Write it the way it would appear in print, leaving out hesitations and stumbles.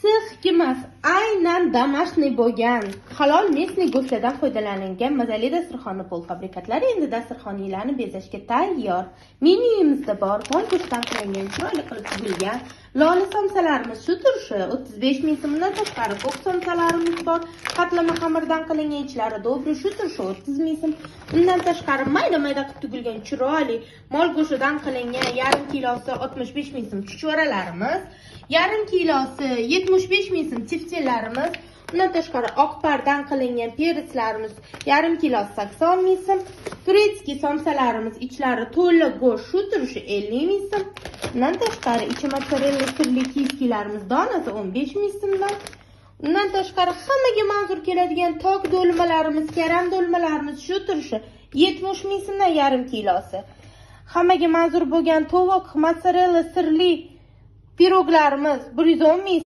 Six aynan домашний bo'lgan halol mesni go'shtidan foydalanilgan mazali dasturxonni polfabrikatlari endi dasturxoninglarni bezashga tayyor. Menyuyimizda bor mol go'shtidan qilingan chiroyli qilib tuzilgan lola somsalarimiz shu turishi 35 ming so'mdan tashqari ko'k somsalarimiz bor. Qatlama xamirdan qilingan ichlari dobri shu turishi 30 ming so'm. Undan tashqari mayda-mayda qilib tugilgan chiroyli mol go'shtidan qilingan yarim kilosi 65 ming so'm chuchvaralarimiz, yarim kilosi 75 ming so'm tiftelarimiz, undan tashqari oq pardan qilingan peritslarimiz yarim kilosi 80 ming so'm, turetskiy somsalarimiz ichlari to'la go'sht shu turishi 50 ming so'm. Undan tashqari ichi mozzarella sirli kiskilarimiz donasi 15 ming so'mdan. Undan tashqari hammaga manzur keladigan tok do'lmalarimiz, karam do'lmalarimiz shu turishi 70 ming so'mdan yarim kilosi. Hammaga manzur bo'lgan tovuq mozzarella sirli piroglarimiz 110 ming